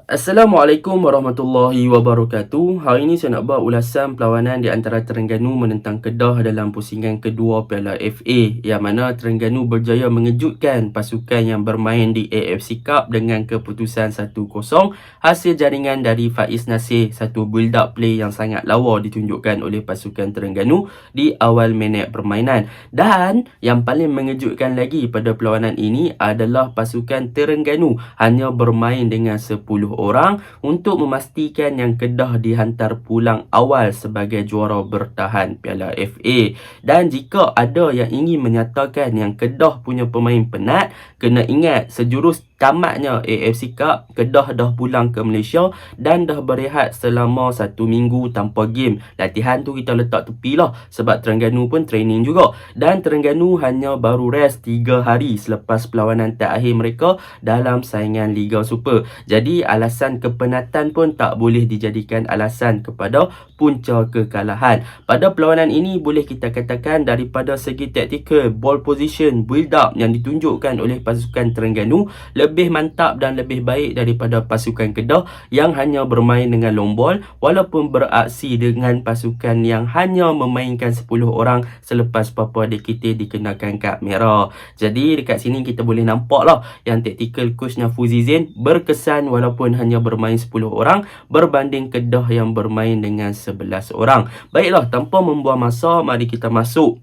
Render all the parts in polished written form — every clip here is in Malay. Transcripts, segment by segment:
Assalamualaikum warahmatullahi wabarakatuh. Hari ini saya nak buat ulasan perlawanan di antara Terengganu menentang Kedah dalam pusingan kedua Piala FA, yang mana Terengganu berjaya mengejutkan pasukan yang bermain di AFC Cup dengan keputusan 1-0 hasil jaringan dari Faiz Nasir. Satu build up play yang sangat lawa ditunjukkan oleh pasukan Terengganu di awal minit permainan. Dan yang paling mengejutkan lagi pada perlawanan ini adalah pasukan Terengganu hanya bermain dengan 10 orang untuk memastikan yang Kedah dihantar pulang awal sebagai juara bertahan Piala FA. Dan jika ada yang ingin menyatakan yang Kedah punya pemain penat, kena ingat sejurus tamatnya AFC Cup, Kedah dah pulang ke Malaysia dan dah berehat selama 1 minggu tanpa game. Latihan tu kita letak tepi lah sebab Terengganu pun training juga. Dan Terengganu hanya baru rest 3 hari selepas perlawanan terakhir mereka dalam saingan Liga Super. Jadi alasan kepenatan pun tak boleh dijadikan alasan kepada punca kekalahan. Pada perlawanan ini boleh kita katakan daripada segi taktikal, ball position, build up yang ditunjukkan oleh pasukan Terengganu lebih mantap dan lebih baik daripada pasukan Kedah yang hanya bermain dengan long ball walaupun beraksi dengan pasukan yang hanya memainkan 10 orang selepas Papua DKT dikenakan kad merah. Jadi dekat sini kita boleh nampak lah yang tactical coachnya Fuzizin berkesan walaupun hanya bermain 10 orang berbanding Kedah yang bermain dengan 11 orang. Baiklah, tanpa membuang masa, mari kita masuk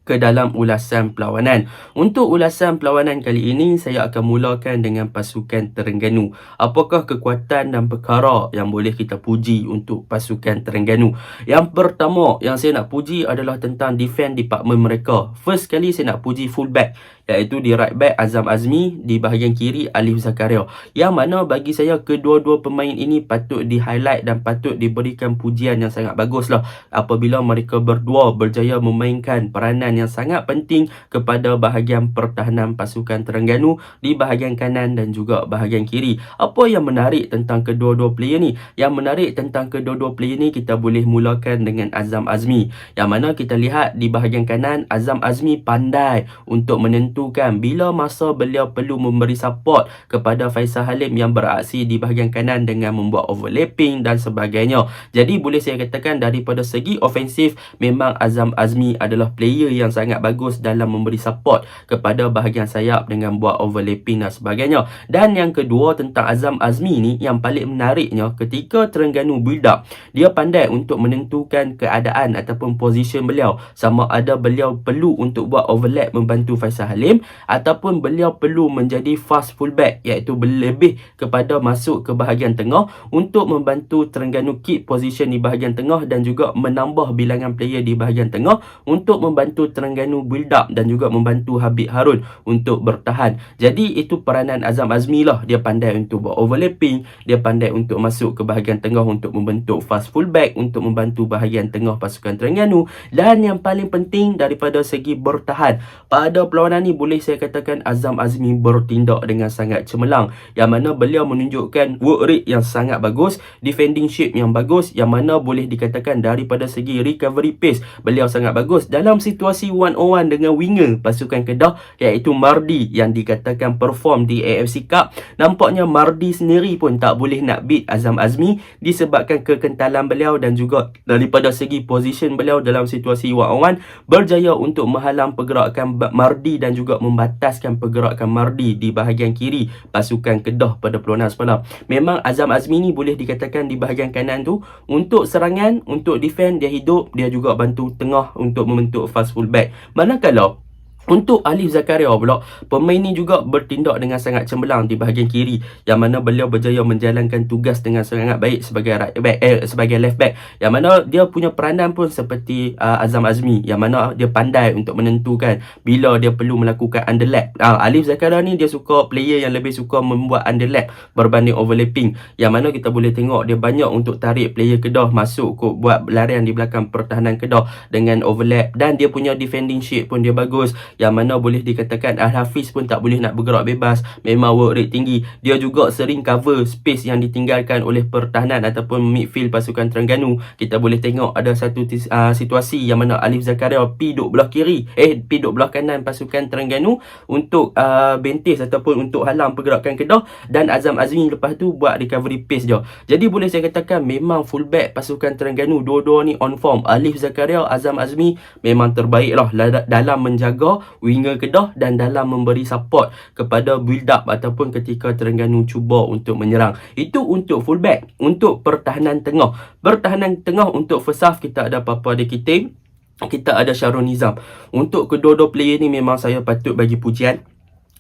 ke dalam ulasan perlawanan. Untuk ulasan perlawanan kali ini, saya akan mulakan dengan pasukan Terengganu. Apakah kekuatan dan perkara yang boleh kita puji untuk pasukan Terengganu? Yang pertama yang saya nak puji adalah tentang defense department mereka. First kali saya nak puji fullback, iaitu di right back Azam Azmi, di bahagian kiri Alif Zakaria. Yang mana bagi saya kedua-dua pemain ini patut di-highlight dan patut diberikan pujian yang sangat bagus lah apabila mereka berdua berjaya memainkan peranan yang sangat penting kepada bahagian pertahanan pasukan Terengganu di bahagian kanan dan juga bahagian kiri. Apa yang menarik tentang kedua-dua player ni? Yang menarik tentang kedua-dua player ni, kita boleh mulakan dengan Azam Azmi, yang mana kita lihat di bahagian kanan Azam Azmi pandai untuk menentukan bila masa beliau perlu memberi support kepada Faisal Halim yang beraksi di bahagian kanan dengan membuat overlapping dan sebagainya. Jadi boleh saya katakan daripada segi ofensif memang Azam Azmi adalah player yang sangat bagus dalam memberi support kepada bahagian sayap dengan buat overlapping dan sebagainya. Dan yang kedua tentang Azam Azmi ni, yang paling menariknya ketika Terengganu build up, dia pandai untuk menentukan keadaan ataupun position beliau, sama ada beliau perlu untuk buat overlap membantu Faisal Halim ataupun beliau perlu menjadi fast fullback, iaitu lebih kepada masuk ke bahagian tengah untuk membantu Terengganu keep position di bahagian tengah dan juga menambah bilangan player di bahagian tengah untuk membantu Terengganu build up dan juga membantu Habib Harun untuk bertahan. Jadi itu peranan Azam Azmi lah. Dia pandai untuk buat overlapping, dia pandai untuk masuk ke bahagian tengah untuk membentuk fast fullback untuk membantu bahagian tengah pasukan Terengganu. Dan yang paling penting daripada segi bertahan, pada perlawanan ni boleh saya katakan Azam Azmi bertindak dengan sangat cemerlang, yang mana beliau menunjukkan work rate yang sangat bagus, defending shape yang bagus, yang mana boleh dikatakan daripada segi recovery pace beliau sangat bagus dalam situasi one-on-one dengan winger pasukan Kedah, iaitu Mardi yang dikatakan perform di AFC Cup. Nampaknya Mardi sendiri pun tak boleh nak beat Azam Azmi disebabkan kekentalan beliau dan juga daripada segi position beliau dalam situasi one-on-one berjaya untuk menghalang pergerakan Mardi dan juga membataskan pergerakan Mardi di bahagian kiri pasukan Kedah pada perlawanan semalam. Memang Azam Azmi ni boleh dikatakan di bahagian kanan tu untuk serangan, untuk defend dia hidup, dia juga bantu tengah untuk membentuk fast fullback. Manakala untuk Alif Zakaria pula, pemain ni juga bertindak dengan sangat cemerlang di bahagian kiri, yang mana beliau berjaya menjalankan tugas dengan sangat baik sebagai right back, sebagai left back, yang mana dia punya peranan pun seperti Azam Azmi, yang mana dia pandai untuk menentukan bila dia perlu melakukan underlap. Alif Zakaria ni dia suka player yang lebih suka membuat underlap berbanding overlapping, yang mana kita boleh tengok dia banyak untuk tarik player Kedah masuk buat larian di belakang pertahanan Kedah dengan overlap, dan dia punya defending shape pun dia bagus, yang mana boleh dikatakan Al-Hafiz pun tak boleh nak bergerak bebas, memang work rate tinggi. Dia juga sering cover space yang ditinggalkan oleh pertahanan ataupun midfield pasukan Terengganu. Kita boleh tengok ada satu situasi yang mana Alif Zakaria pi duk belah kiri, pi duk belah kanan pasukan Terengganu untuk bentis ataupun untuk halang pergerakan Kedah, dan Azam Azmi lepas tu buat recovery pace dia. Jadi boleh saya katakan memang fullback pasukan Terengganu dua-dua ni on form. Alif Zakaria, Azam Azmi memang terbaik lah dalam menjaga winger Kedah dan dalam memberi support kepada build up ataupun ketika Terengganu cuba untuk menyerang. Itu untuk fullback. Untuk pertahanan tengah untuk first half kita ada Papa Dekite, kita ada Syarul Nizam. Untuk kedua-dua player ni memang saya patut bagi pujian,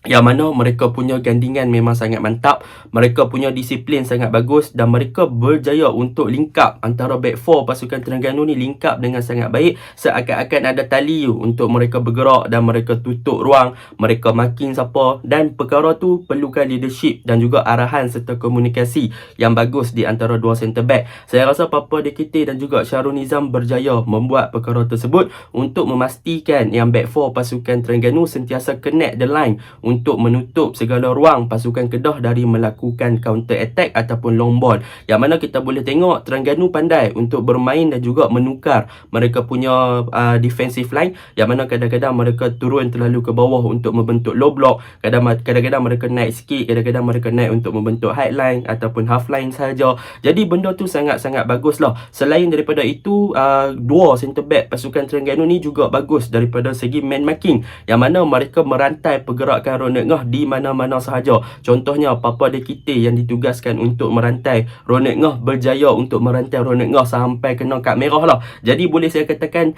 yang mana mereka punya gandingan memang sangat mantap, mereka punya disiplin sangat bagus, dan mereka berjaya untuk link up antara back 4 pasukan Terengganu ni, link up dengan sangat baik, seakan-akan ada tali untuk mereka bergerak dan mereka tutup ruang, mereka marking siapa, dan perkara tu perlukan leadership dan juga arahan serta komunikasi yang bagus di antara dua centre back. Saya rasa Papa Dekite dan juga Syarul Nizam berjaya membuat perkara tersebut untuk memastikan yang back 4 pasukan Terengganu sentiasa connect the line untuk menutup segala ruang pasukan Kedah dari melakukan counter attack ataupun long ball. Yang mana kita boleh tengok Terengganu pandai untuk bermain dan juga menukar mereka punya defensive line, yang mana kadang-kadang mereka turun terlalu ke bawah untuk membentuk low block, kadang-kadang mereka naik sikit, kadang-kadang mereka naik untuk membentuk high line ataupun half line sahaja. Jadi benda tu sangat-sangat bagus lah. Selain daripada itu, dua centre back pasukan Terengganu ni juga bagus daripada segi man marking, yang mana mereka merantai pergerakan Ronek Ngah di mana-mana sahaja. Contohnya Papa Dekite yang ditugaskan untuk merantai Ronek Ngah, berjaya untuk merantai Ronek Ngah sampai kena kad merah lah. Jadi boleh saya katakan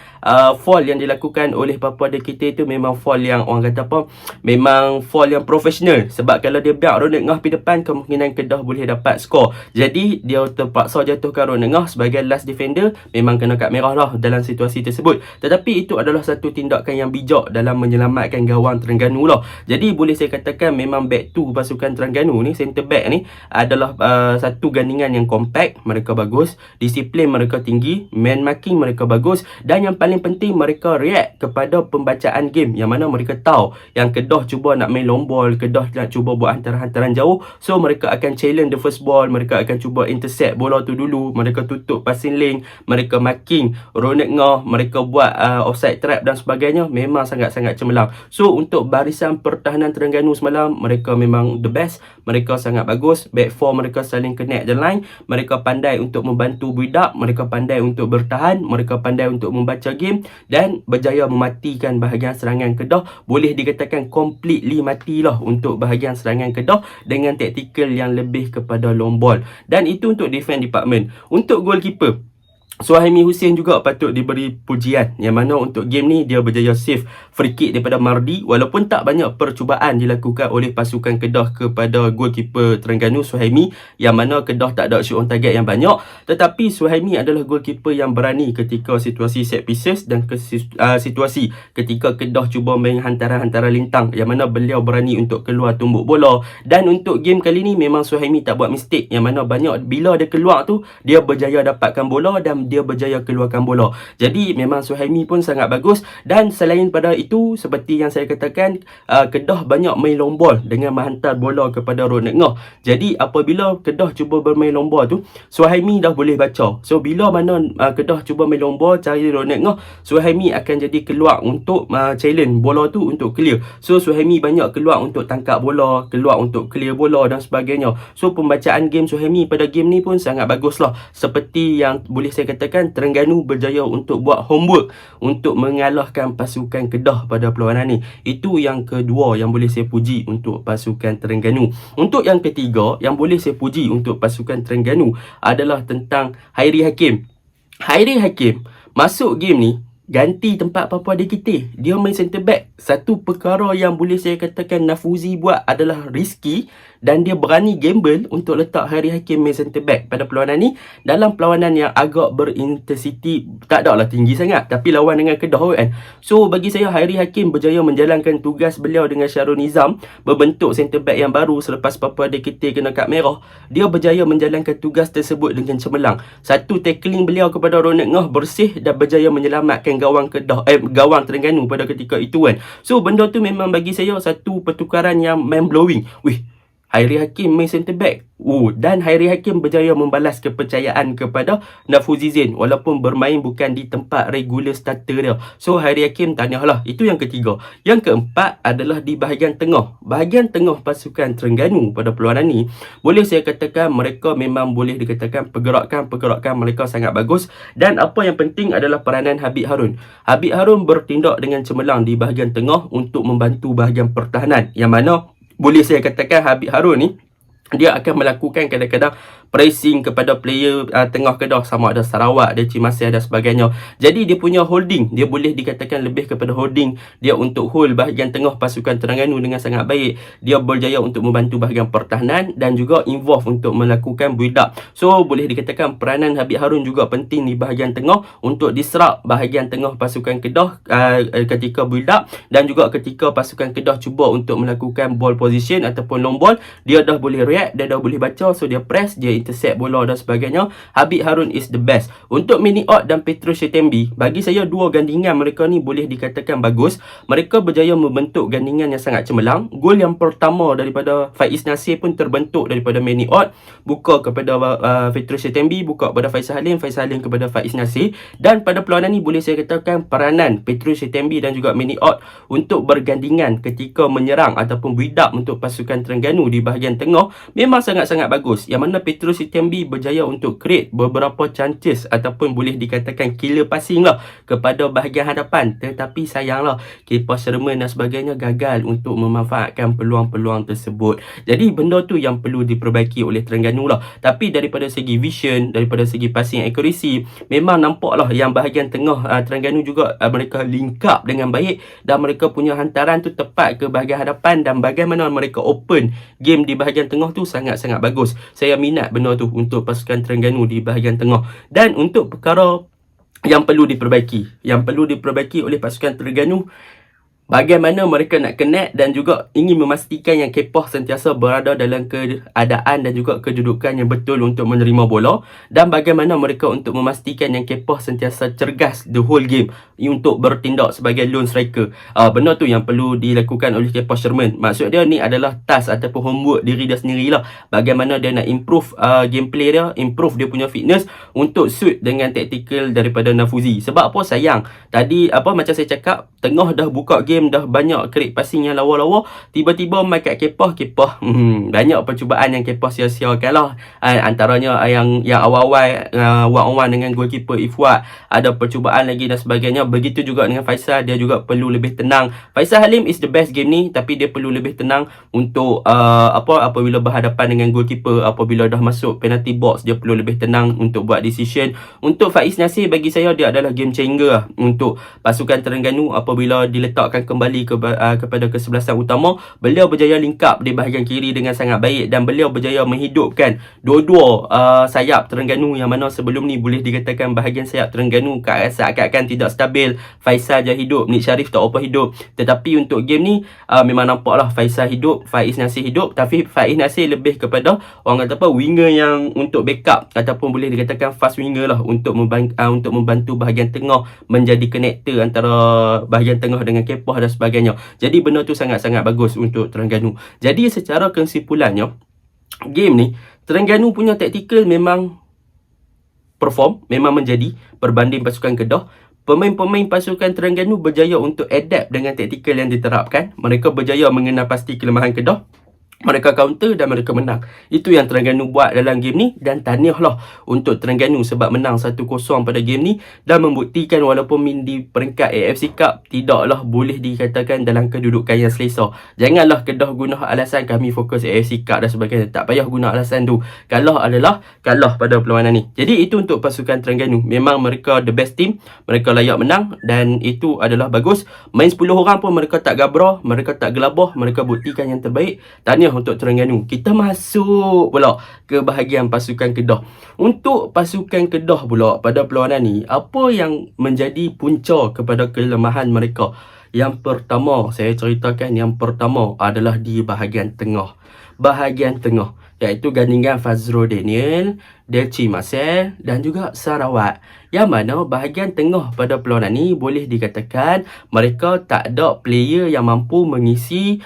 fall yang dilakukan oleh Papa Dekite tu memang fall yang orang kata apa, memang fall yang profesional. Sebab kalau dia biar Ronek Ngah pergi depan, kemungkinan Kedah boleh dapat skor. Jadi dia terpaksa jatuhkan Ronek Ngah sebagai last defender, memang kena kad merah lah dalam situasi tersebut. Tetapi itu adalah satu tindakan yang bijak dalam menyelamatkan gawang Terengganu lah. Jadi boleh saya katakan memang back 2 pasukan Terengganu ni, center back ni adalah satu gandingan yang compact, mereka bagus, disiplin mereka tinggi, man marking mereka bagus, dan yang paling penting mereka react kepada pembacaan game, yang mana mereka tahu yang Kedah cuba nak main long ball, Kedah nak cuba buat hantaran-hantaran jauh, so mereka akan challenge the first ball, mereka akan cuba intercept bola tu dulu, mereka tutup passing lane, mereka marking Ronek Ngah, mereka buat offside trap dan sebagainya, memang sangat-sangat cemerlang. So untuk barisan pertahanan Terengganu semalam, mereka memang the best, mereka sangat bagus, back 4 mereka saling connect the line, mereka pandai untuk membantu build up, mereka pandai untuk bertahan, mereka pandai untuk membaca game, dan berjaya mematikan bahagian serangan Kedah. Boleh dikatakan completely matilah untuk bahagian serangan Kedah dengan taktikal yang lebih kepada long ball. Dan itu untuk defense department. Untuk goalkeeper, Suhaimi Hussein juga patut diberi pujian, yang mana untuk game ni dia berjaya save free kick daripada Mardi, walaupun tak banyak percubaan dilakukan oleh pasukan Kedah kepada goalkeeper Terengganu Suhaimi, yang mana Kedah tak ada shoot on target yang banyak, tetapi Suhaimi adalah goalkeeper yang berani ketika situasi set pieces dan situasi ketika Kedah cuba main hantaran-hantaran lintang, yang mana beliau berani untuk keluar tumbuk bola. Dan untuk game kali ni memang Suhaimi tak buat mistake, yang mana banyak bila dia keluar tu dia berjaya dapatkan bola dan dia berjaya keluarkan bola. Jadi memang Suhaimi pun sangat bagus. Dan selain pada itu, seperti yang saya katakan, Kedah banyak main long ball dengan menghantar bola kepada Ronek Ngah. Jadi apabila Kedah cuba bermain long ball tu, Suhaimi dah boleh baca. So bila mana Kedah cuba main long ball cari Ronek Ngah, Suhaimi akan jadi keluar untuk challenge bola tu untuk clear. So Suhaimi banyak keluar untuk tangkap bola, keluar untuk clear bola dan sebagainya. So pembacaan game Suhaimi pada game ni pun sangat bagus lah. Seperti yang boleh saya katakan, Terengganu berjaya untuk buat homework untuk mengalahkan pasukan Kedah pada perlawanan ni. Itu yang kedua yang boleh saya puji untuk pasukan Terengganu. Untuk yang ketiga yang boleh saya puji untuk pasukan Terengganu adalah tentang Hairi Hakim. Hairi Hakim masuk game ni ganti tempat Papa Dekite. Dia main centre back. Satu perkara yang boleh saya katakan Nafuzi buat adalah risky dan dia berani gamble untuk letak Hairi Hakim main centre back pada perlawanan ni, dalam perlawanan yang agak berintensiti, tak ada lah tinggi sangat, tapi lawan dengan Kedah kan. So bagi saya Hairi Hakim berjaya menjalankan tugas beliau dengan Syarul Nizam berbentuk centre back yang baru selepas Papua Dekete kena kad merah. Dia berjaya menjalankan tugas tersebut dengan cemerlang. Satu tackling beliau kepada Ronak Ngah bersih dan berjaya menyelamatkan gawang gawang Terengganu pada ketika itu kan. So benda tu memang bagi saya satu pertukaran yang mind blowing. Wih, Hairi Hakim main centre back. Dan Hairi Hakim berjaya membalas kepercayaan kepada Nafuzi Zain walaupun bermain bukan di tempat regular starter dia. So Hairi Hakim tahniahlah. Itu yang ketiga. Yang keempat adalah di bahagian tengah. Bahagian tengah pasukan Terengganu pada perlawanan ni, boleh saya katakan mereka memang boleh dikatakan pergerakan mereka sangat bagus, dan apa yang penting adalah peranan Habib Harun. Habib Harun bertindak dengan cemerlang di bahagian tengah untuk membantu bahagian pertahanan, yang mana boleh saya katakan Habib Harun ni dia akan melakukan kadang-kadang pressing kepada player tengah Kedah, sama ada Sarawak, dia Cimasih dan sebagainya. Jadi dia punya holding, dia boleh dikatakan lebih kepada holding dia untuk hold bahagian tengah pasukan Terengganu dengan sangat baik. Dia berjaya untuk membantu bahagian pertahanan dan juga involve untuk melakukan build up. So boleh dikatakan peranan Habib Harun juga penting di bahagian tengah untuk disrupt bahagian tengah pasukan Kedah ketika build up, dan juga ketika pasukan Kedah cuba untuk melakukan ball position ataupun long ball, dia dah boleh react, dia dah boleh baca, so dia press, dia intercept bola dan sebagainya. Habib Harun is the best. Untuk Mini Ott dan Petro Shetembi, bagi saya dua gandingan mereka ni boleh dikatakan bagus. Mereka berjaya membentuk gandingan yang sangat cemerlang. Gol yang pertama daripada Faiz Nasir pun terbentuk daripada Mini Ott, buka kepada Petro Shetembi, buka kepada Faisal Halim kepada Faiz Nasir. Dan pada perlawanan ni boleh saya katakan peranan Petro Shetembi dan juga Mini Ott untuk bergandingan ketika menyerang ataupun build up untuk pasukan Terengganu di bahagian tengah memang sangat-sangat bagus, yang mana Petro Shetembi berjaya untuk create beberapa chances ataupun boleh dikatakan killer passing lah kepada bahagian hadapan, tetapi sayanglah keeper Sherman dan sebagainya gagal untuk memanfaatkan peluang-peluang tersebut. Jadi benda tu yang perlu diperbaiki oleh Terengganu lah. Tapi daripada segi vision, daripada segi passing accuracy, memang nampak lah yang bahagian tengah Terengganu juga mereka link up dengan baik, dan mereka punya hantaran tu tepat ke bahagian hadapan, dan bagaimana mereka open game di bahagian tengah tu sangat-sangat bagus. Saya minat benda tu untuk pasukan Terengganu di bahagian tengah. Dan untuk perkara yang perlu diperbaiki oleh pasukan Terengganu, bagaimana mereka nak connect dan juga ingin memastikan yang Kepoh sentiasa berada dalam keadaan dan juga kedudukan yang betul untuk menerima bola, dan bagaimana mereka untuk memastikan yang Kepoh sentiasa cergas the whole game untuk bertindak sebagai lone striker. Benda tu yang perlu dilakukan oleh Kepoh Sherman. Maksud dia ni adalah task ataupun homework diri dia sendirilah. Bagaimana dia nak improve gameplay dia, improve dia punya fitness untuk suit dengan tactical daripada Nafuzi. Sebab apa? Sayang tadi macam saya cakap, tengah dah buka game, dah banyak create passing yang lawa-lawa, tiba-tiba main kat Kepoh banyak percubaan yang Kepoh sia-siakan lah. Antaranya yang awal-awal one on one dengan goalkeeper Ifwat, ada percubaan lagi dan sebagainya. Begitu juga dengan Faisal, dia juga perlu lebih tenang. Faisal Halim is the best game ni, tapi dia perlu lebih tenang untuk apabila berhadapan dengan goalkeeper. Apabila dah masuk penalty box, dia perlu lebih tenang untuk buat decision. Untuk Faiz Nasir, bagi saya dia adalah game changer lah untuk pasukan Terengganu. Apabila diletakkan kembali kepada kesebelasan utama, beliau berjaya link up di bahagian kiri dengan sangat baik, dan beliau berjaya menghidupkan dua-dua sayap Terengganu, yang mana sebelum ni boleh dikatakan bahagian sayap Terengganu seakan-akan tidak stabil. Faisal je hidup, Nik Syarif tak apa hidup. Tetapi untuk game ni memang nampaklah Faisal hidup, Faiz Nasir hidup, tapi Faiz Nasir lebih kepada orang kata winger yang untuk backup ataupun boleh dikatakan fast winger lah, untuk membantu bahagian tengah menjadi connector antara bahagian tengah dengan Kepoh dan sebagainya. Jadi benda tu sangat-sangat bagus untuk Terengganu. Jadi secara kesimpulannya, game ni Terengganu punya tactical memang perform, memang menjadi berbanding pasukan Kedah. Pemain-pemain pasukan Terengganu berjaya untuk adapt dengan taktikal yang diterapkan. Mereka berjaya mengenal pasti kelemahan Kedah. Mereka counter dan mereka menang. Itu yang Terengganu buat dalam game ni, dan tahniahlah untuk Terengganu sebab menang 1-0 pada game ni, dan membuktikan walaupun di peringkat AFC Cup tidaklah boleh dikatakan dalam kedudukan yang selesa. Janganlah Kedah guna alasan kami fokus AFC Cup dan sebagainya. Tak payah guna alasan tu. Kalah adalah kalah pada perlawanan ni. Jadi itu untuk pasukan Terengganu. Memang mereka the best team, mereka layak menang, dan itu adalah bagus. Main 10 orang pun mereka tak gabrah, mereka tak gelabah, mereka buktikan yang terbaik. Tahniah tahniah untuk Terengganu. Kita masuk pula ke bahagian pasukan Kedah. Untuk pasukan Kedah pula pada perlawanan ni, apa yang menjadi punca kepada kelemahan mereka? Yang pertama, saya ceritakan yang pertama adalah di bahagian tengah. Bahagian tengah, iaitu gandingan Fazrul Daniel, Delci Marcel dan juga Sarawak. Yang mana bahagian tengah pada perlawanan ni boleh dikatakan mereka tak ada player yang mampu mengisi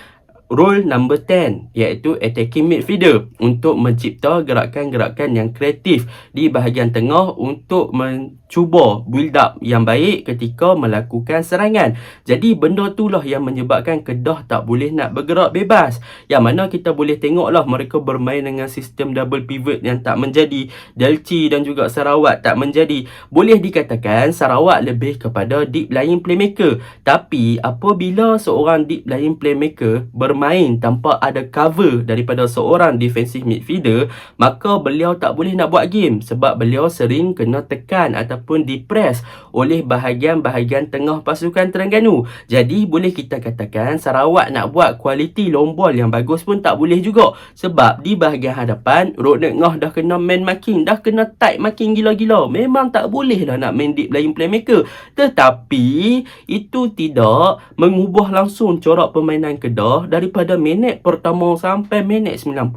role number 10, iaitu attacking midfielder, untuk mencipta gerakan-gerakan yang kreatif di bahagian tengah untuk mencuba build up yang baik ketika melakukan serangan. Jadi benda itulah yang menyebabkan Kedah tak boleh nak bergerak bebas. Yang mana kita boleh tengoklah mereka bermain dengan sistem double pivot yang tak menjadi. Delci dan juga Sarawak tak menjadi. Boleh dikatakan Sarawak lebih kepada deep lying playmaker. Tapi apabila seorang deep lying playmaker bermain tanpa ada cover daripada seorang defensive midfielder, maka beliau tak boleh nak buat game sebab beliau sering kena tekan ataupun dipress oleh bahagian-bahagian tengah pasukan Terengganu. Jadi boleh kita katakan Sarawak nak buat kualiti long ball yang bagus pun tak boleh juga, sebab di bahagian hadapan Rodney Ngoh dah kena man marking, dah kena tight marking gila-gila. Memang tak boleh lah nak main deep lying playmaker. Tetapi itu tidak mengubah langsung corak permainan Kedah daripada minit pertama sampai minit 90.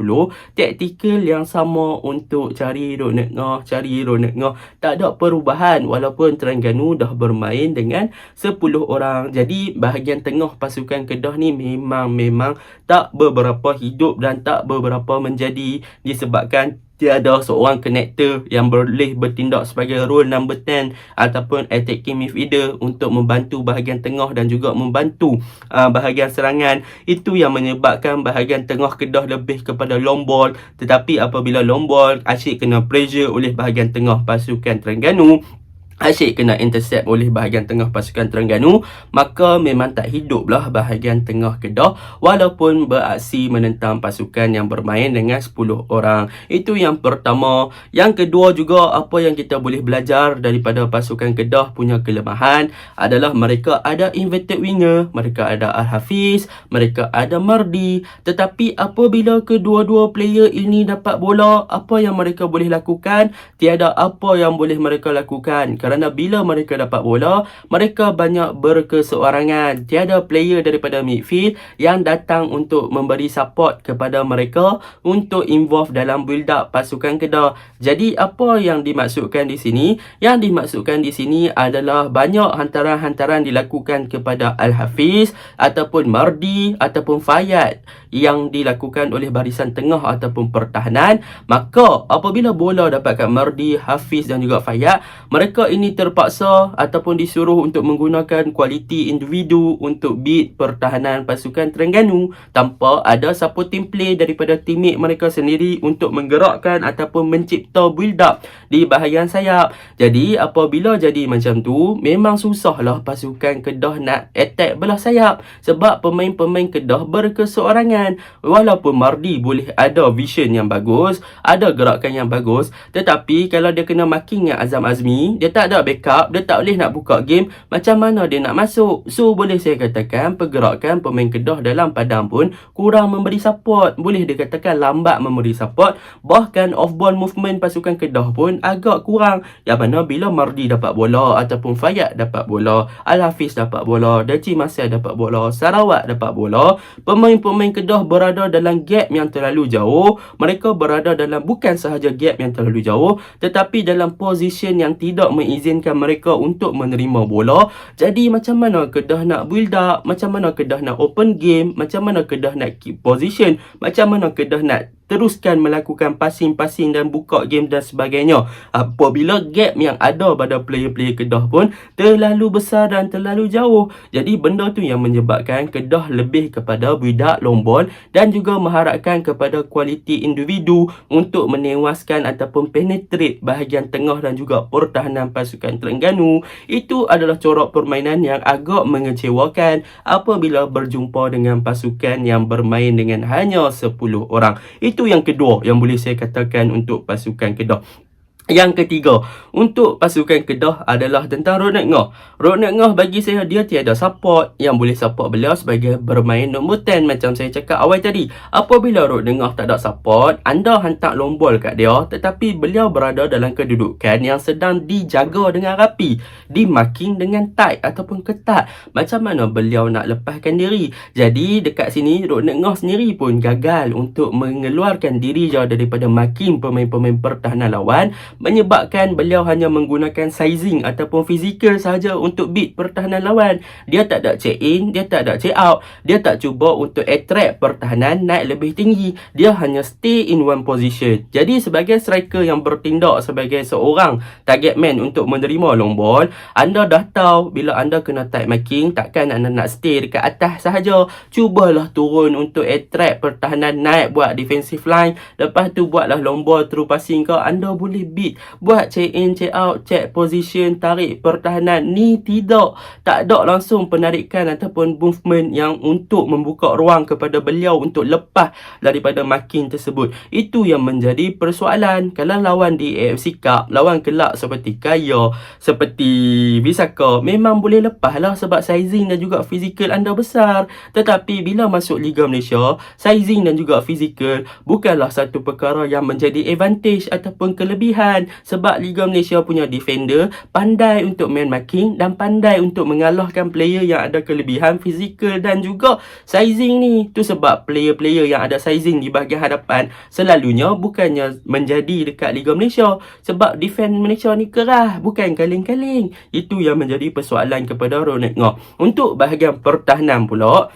Taktikal yang sama untuk cari Rodney Ngoh. Tak ada perubahan walaupun Terengganu dah bermain dengan 10 orang. Jadi bahagian tengah pasukan Kedah ni memang tak beberapa hidup dan tak beberapa menjadi, disebabkan tiada seorang connector yang boleh bertindak sebagai role number 10 ataupun attacking midfielder untuk membantu bahagian tengah dan juga membantu bahagian serangan. Itu yang menyebabkan bahagian tengah Kedah lebih kepada long ball. Tetapi apabila long ball asyik kena pressure oleh bahagian tengah pasukan Terengganu, asyik kena intercept oleh bahagian tengah pasukan Terengganu, maka memang tak hiduplah bahagian tengah Kedah walaupun beraksi menentang pasukan yang bermain dengan 10 orang. Itu yang pertama. Yang kedua juga, apa yang kita boleh belajar daripada pasukan Kedah punya kelemahan adalah mereka ada inverted winger, mereka ada Al-Hafiz, mereka ada Mardi. Tetapi apabila kedua-dua player ini dapat bola, apa yang mereka boleh lakukan? Tiada apa yang boleh mereka lakukan. Kerana bila mereka dapat bola, mereka banyak berkeseorangan. Tiada player daripada midfield yang datang untuk memberi support kepada mereka untuk involve dalam build up pasukan Kedah. Jadi apa yang dimaksudkan di sini? Yang dimaksudkan di sini adalah banyak hantaran-hantaran dilakukan kepada Al-Hafiz ataupun Mardi ataupun Fayad yang dilakukan oleh barisan tengah ataupun pertahanan. Maka apabila bola dapat kat Mardi, Hafiz dan juga Fayad, mereka ini terpaksa ataupun disuruh untuk menggunakan kualiti individu untuk beat pertahanan pasukan Terengganu tanpa ada supporting play daripada teammate mereka sendiri untuk menggerakkan ataupun mencipta build up di bahagian sayap. Jadi apabila jadi macam tu, memang susahlah pasukan Kedah nak attack belah sayap sebab pemain-pemain Kedah berkeseorangan. Walaupun Mardi boleh ada vision yang bagus, ada gerakan yang bagus, tetapi kalau dia kena marking dengan Azam Azmi, dia tak ada backup, dia tak boleh nak buka game, macam mana dia nak masuk? So boleh saya katakan pergerakan pemain Kedah dalam padang pun kurang memberi support. Boleh dikatakan lambat memberi support. Bahkan off ball movement pasukan Kedah pun agak kurang. Yang mana bila Mardi dapat bola ataupun Fayad dapat bola, Al-Hafiz dapat bola, Delci Marcel dapat bola, Sarawak dapat bola, pemain-pemain Kedah berada dalam gap yang terlalu jauh. Mereka berada dalam bukan sahaja gap yang terlalu jauh, tetapi dalam position yang tidak mengizinkan mereka untuk menerima bola. Jadi macam mana Kedah nak build up? Macam mana Kedah nak open game? Macam mana Kedah nak keep position? Macam mana Kedah nak teruskan melakukan passing-passing dan buka game dan sebagainya apabila gap yang ada pada player-player Kedah pun terlalu besar dan terlalu jauh. Jadi benda tu yang menyebabkan Kedah lebih kepada build-up long ball dan juga mengharapkan kepada kualiti individu untuk menewaskan ataupun penetrate bahagian tengah dan juga pertahanan pasukan Terengganu. Itu adalah corak permainan yang agak mengecewakan apabila berjumpa dengan pasukan yang bermain dengan hanya 10 orang. Itu yang kedua yang boleh saya katakan untuk pasukan Kedah. Yang ketiga, untuk pasukan Kedah adalah tentang Rodney Ngoh. Rodney Ngoh bagi saya dia tiada support yang boleh support beliau sebagai bermain nombor 10 macam saya cakap awal tadi. Apabila Rodney Ngoh tak ada support, anda hantar long ball kat dia tetapi beliau berada dalam kedudukan yang sedang dijaga dengan rapi, di-marking dengan tight ataupun ketat. Macam mana beliau nak lepaskan diri? Jadi dekat sini Rodney Ngoh sendiri pun gagal untuk mengeluarkan diri jauh daripada marking pemain-pemain pertahanan lawan, menyebabkan beliau hanya menggunakan sizing ataupun fizikal sahaja untuk beat pertahanan lawan. Dia tak ada check in, dia tak ada check out, dia tak cuba untuk attract pertahanan naik lebih tinggi, dia hanya stay in one position. Jadi sebagai striker yang bertindak sebagai seorang target man untuk menerima long ball, anda dah tahu bila anda kena tight marking, takkan anda nak stay dekat atas sahaja. Cubalah turun untuk attract pertahanan naik buat defensive line, lepas tu buatlah long ball through passing kau, anda boleh beat. Buat check in, check out, check position, tarik pertahanan. Ni tidak. Tak ada langsung penarikan ataupun movement yang untuk membuka ruang kepada beliau untuk lepas daripada marking tersebut. Itu yang menjadi persoalan. Kalau lawan di AFC Cup, lawan kelab seperti Kaya, seperti Visaka, memang boleh lepas lah sebab sizing dan juga fizikal anda besar. Tetapi bila masuk Liga Malaysia, sizing dan juga fizikal bukanlah satu perkara yang menjadi advantage ataupun kelebihan. Sebab Liga Malaysia punya defender pandai untuk main marking dan pandai untuk mengalahkan player yang ada kelebihan fizikal dan juga sizing ni. Tu sebab player-player yang ada sizing di bahagian hadapan selalunya bukannya menjadi dekat Liga Malaysia. Sebab defend Malaysia ni keras, bukan kaling-kaling. Itu yang menjadi persoalan kepada Rodney Ngoh. Untuk bahagian pertahanan pula,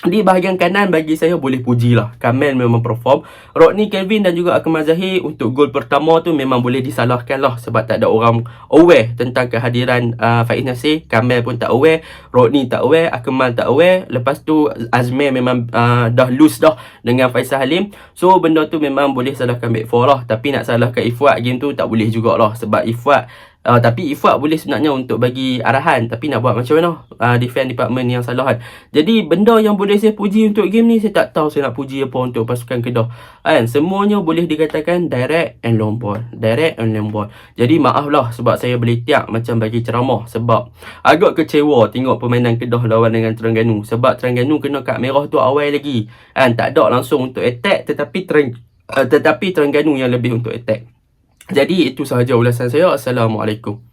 di bahagian kanan bagi saya boleh puji lah, Kamel memang perform. Rodney Kelvin dan juga Akmal Zahir untuk gol pertama tu memang boleh disalahkan lah sebab tak ada orang aware tentang kehadiran Faiz Nasir. Kamel pun tak aware, Rodney tak aware, Akmal tak aware. Lepas tu Azmir memang dah loose dah dengan Faisal Halim. So benda tu memang boleh salahkan back four lah. Tapi nak salahkan Ifwat game tu tak boleh jugalah sebab Ifwat tapi Ifwat boleh sebenarnya untuk bagi arahan, tapi nak buat macam mana defend department yang salah kan. Jadi benda yang boleh saya puji untuk game ni, saya tak tahu saya nak puji apa untuk pasukan Kedah kan. Semuanya boleh dikatakan direct and long ball, direct and long ball. Jadi maaf lah sebab saya boleh tiap macam bagi ceramah, sebab agak kecewa tengok permainan Kedah lawan dengan Terengganu. Sebab Terengganu kena kad merah tu awal lagi kan, tak ada langsung untuk attack, tetapi Terengganu yang lebih untuk attack. Jadi itu sahaja ulasan saya. Assalamualaikum.